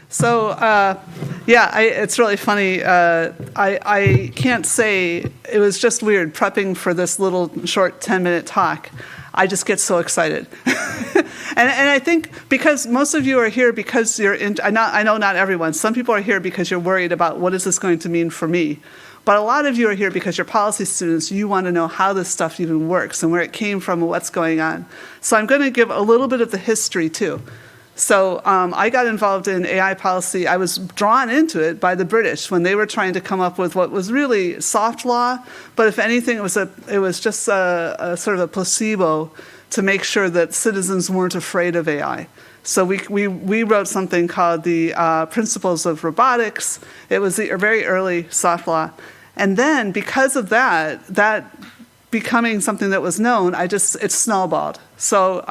So, it's really funny. I can't say, it was just weird prepping for this little short 10-minute talk. I just get so excited. and I think because most of you are here because you're I know not everyone. Some people are here because you're worried about what is this going to mean for me. But a lot of you are here because you're policy students. You want to know how this stuff even works and where it came from and what's going on. So I'm going to give a little bit of the history too. So I got involved in AI policy. I was drawn into it by the British when they were trying to come up with what was really soft law, but if anything, it was just a sort of a placebo to make sure that citizens weren't afraid of AI. So we wrote something called the Principles of Robotics. It was the very early soft law. And then because of that becoming something that was known, it snowballed. So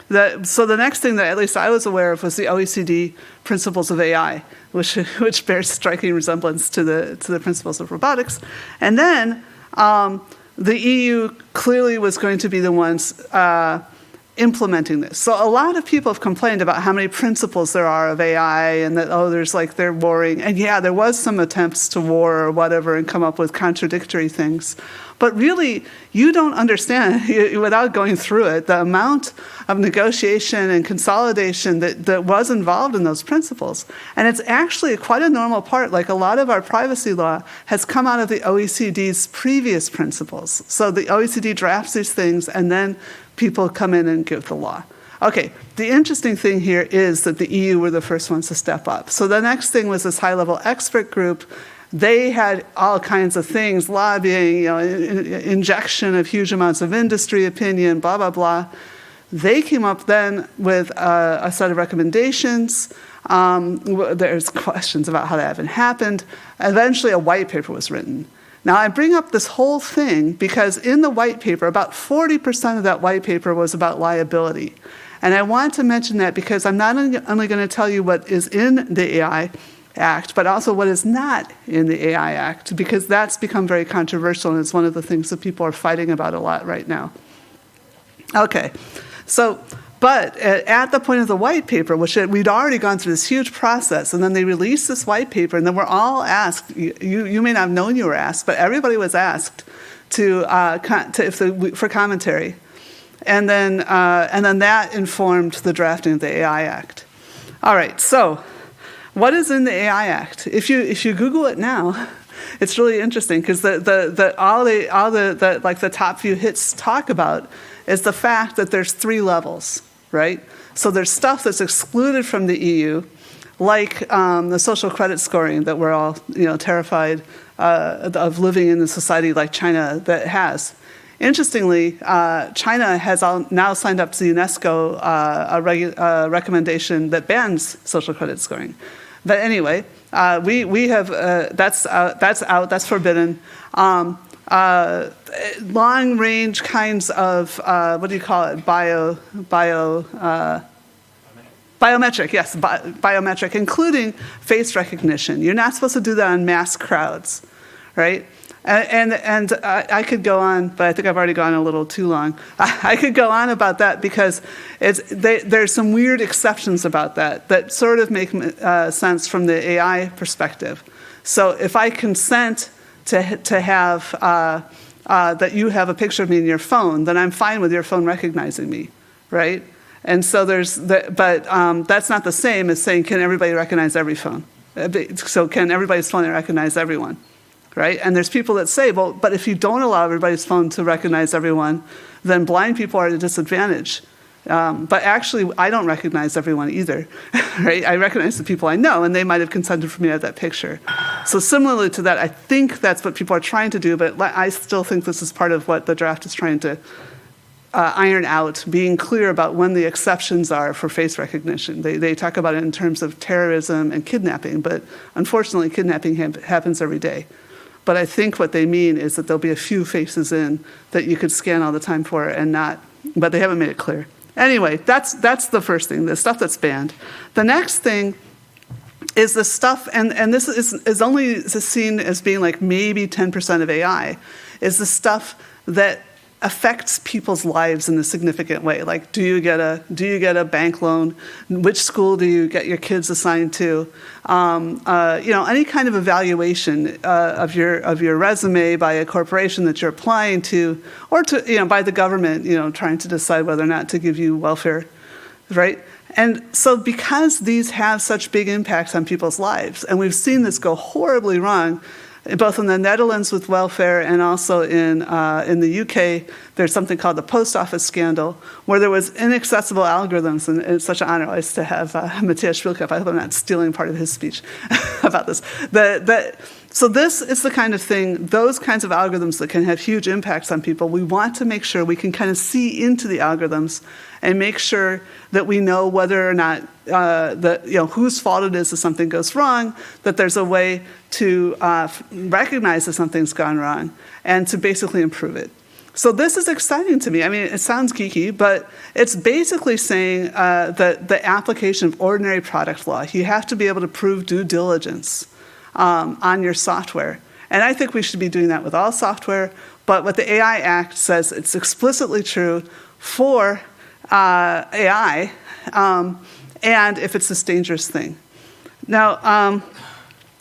the next thing that at least I was aware of was the OECD Principles of AI, which bears striking resemblance to the Principles of Robotics. And then the EU clearly was going to be the ones implementing this. So a lot of people have complained about how many principles there are of AI and that, they're warring. And yeah, there was some attempts to war or whatever and come up with contradictory things. But really, you don't understand, without going through it, the amount of negotiation and consolidation that was involved in those principles. And it's actually quite a normal part. Like a lot of our privacy law has come out of the OECD's previous principles. So the OECD drafts these things, and then people come in and give the law. Okay, the interesting thing here is that the EU were the first ones to step up. So the next thing was this high-level expert group. They had all kinds of things, lobbying, injection of huge amounts of industry opinion, blah, blah, blah. They came up then with a set of recommendations. There's questions about how that even happened. Eventually, a white paper was written. Now, I bring up this whole thing because in the white paper, about 40% of that white paper was about liability. And I want to mention that because I'm not only going to tell you what is in the AI Act, but also what is not in the AI Act, because that's become very controversial and it's one of the things that people are fighting about a lot right now. Okay, but at the point of the white paper, which we'd already gone through this huge process, and then they released this white paper, and then we're all asked, you may not have known you were asked, but everybody was asked for commentary. And then that informed the drafting of the AI Act. All right, so what is in the AI Act? If you Google it now, it's really interesting because the top few hits talk about is the fact that there's 3 levels, right? So there's stuff that's excluded from the EU, like the social credit scoring that we're all terrified of living in a society like China that has. Interestingly, China has now signed up to the UNESCO a recommendation that bans social credit scoring. But anyway, we have that's out, that's forbidden. Long range kinds of what do you call it? Biometric, yes, biometric, including face recognition. You're not supposed to do that on mass crowds, right? And I could go on, but I think I've already gone a little too long. I could go on about that because there's some weird exceptions about that sort of make sense from the AI perspective. So if I consent to have that you have a picture of me in your phone, then I'm fine with your phone recognizing me, right? And so but that's not the same as saying, can everybody recognize every phone? So can everybody's phone recognize everyone? Right? And there's people that say, well, but if you don't allow everybody's phone to recognize everyone, then blind people are at a disadvantage. But actually, I don't recognize everyone either, right? I recognize the people I know, and they might have consented for me to have that picture. So similarly to that, I think that's what people are trying to do, but I still think this is part of what the draft is trying to iron out, being clear about when the exceptions are for face recognition. They talk about it in terms of terrorism and kidnapping, but unfortunately, kidnapping happens every day. But I think what they mean is that there'll be a few faces in that you could scan all the time for and not, but they haven't made it clear. Anyway, that's the first thing, the stuff that's banned. The next thing is the stuff, and this is only seen as being like maybe 10% of AI, is the stuff that affects people's lives in a significant way. Like, do you get a bank loan? Which school do you get your kids assigned to? Any kind of evaluation of your resume by a corporation that you're applying to, or to by the government, trying to decide whether or not to give you welfare, right? And so because these have such big impacts on people's lives, and we've seen this go horribly wrong, both in the Netherlands with welfare and also in the UK, there's something called the post office scandal, where there was inaccessible algorithms, and it's such an honor always to have Matthias Spielkamp. I hope I'm not stealing part of his speech about this. So this is the kind of thing, those kinds of algorithms that can have huge impacts on people. We want to make sure we can kind of see into the algorithms and make sure that we know whether or not whose fault it is if something goes wrong, that there's a way to recognize that something's gone wrong and to basically improve it. So this is exciting to me. I mean, it sounds geeky, but it's basically saying that the application of ordinary product law, you have to be able to prove due diligence on your software. And I think we should be doing that with all software, but what the AI Act says, it's explicitly true for AI, and if it's this dangerous thing. Now,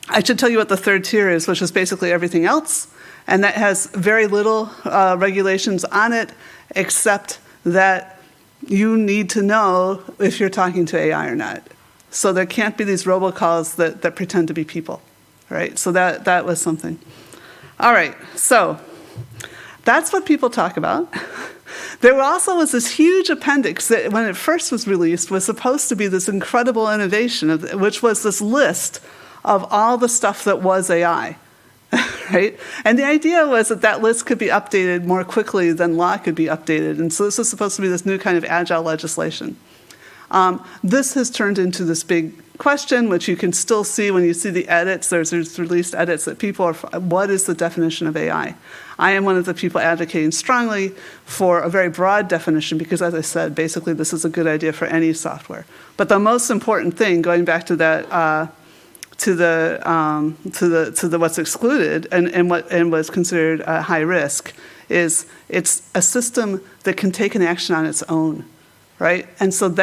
I should tell you what the third tier is, which is basically everything else, and that has very little regulations on it, except that you need to know if you're talking to AI or not. So there can't be these robocalls that pretend to be people, right? So that was something. All right, so that's what people talk about. There also was this huge appendix that, when it first was released, was supposed to be this incredible innovation, which was this list of all the stuff that was AI, right? And the idea was that list could be updated more quickly than law could be updated. And so this was supposed to be this new kind of agile legislation. This has turned into this big question, which you can still see when you see the edits. There's released edits that people are, what is the definition of AI? I am one of the people advocating strongly for a very broad definition because, as I said, basically this is a good idea for any software. But the most important thing, going back to that, to the what's excluded and what's considered high risk, is it's a system that can take an action on its own. Right? And so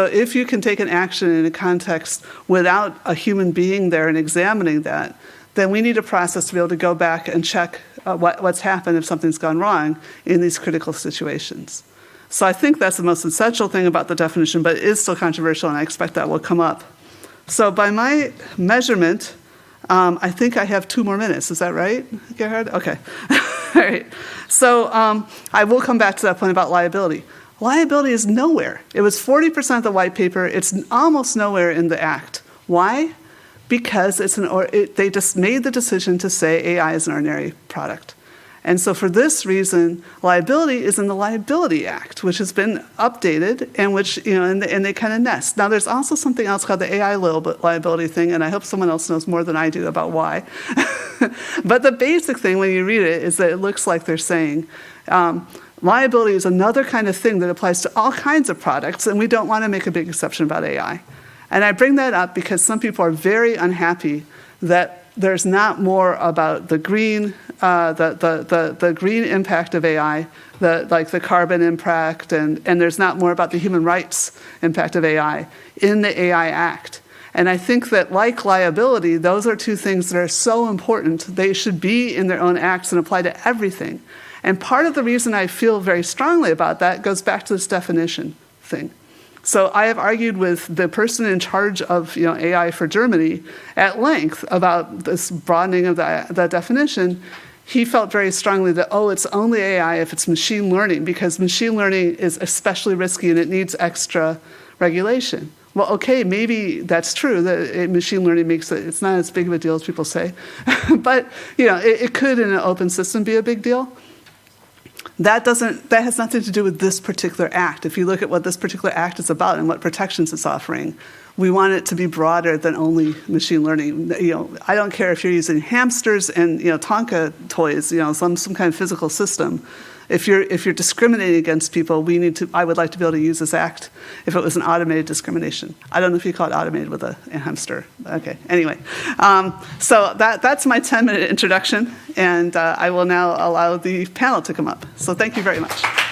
if you can take an action in a context without a human being there and examining that, then we need a process to be able to go back and check what's happened if something's gone wrong in these critical situations. So I think that's the most essential thing about the definition, but it is still controversial, and I expect that will come up. So by my measurement, I think I have 2 more minutes. Is that right, Gerhard? Okay. All right. So I will come back to that point about liability. Liability is nowhere. It was 40% of the white paper. It's almost nowhere in the Act. Why? Because they just made the decision to say AI is an ordinary product. And so for this reason, liability is in the Liability Act, which has been updated and which, and they kind of nest. Now, there's also something else called the AI liability thing, and I hope someone else knows more than I do about why. But the basic thing when you read it is that it looks like they're saying, liability is another kind of thing that applies to all kinds of products, and we don't want to make a big exception about AI. And I bring that up because some people are very unhappy that there's not more about the green, the green impact of AI, like the carbon impact, and there's not more about the human rights impact of AI in the AI Act. And I think that, like liability, those are 2 things that are so important. They should be in their own acts and apply to everything. And part of the reason I feel very strongly about that goes back to this definition thing. So I have argued with the person in charge of AI for Germany at length about this broadening of the definition. He felt very strongly that, it's only AI if it's machine learning, because machine learning is especially risky and it needs extra regulation. Well, okay, maybe that's true, that machine learning makes it's not as big of a deal as people say. But it could, in an open system, be a big deal. That has nothing to do with this particular act. If you look at what this particular act is about and what protections it's offering, we want it to be broader than only machine learning. I don't care if you're using hamsters and Tonka toys, some kind of physical system. If you're discriminating against people, I would like to be able to use this act if it was an automated discrimination. I don't know if you call it automated with a hamster. Okay, anyway. So that's my 10-minute introduction, and I will now allow the panel to come up. So thank you very much.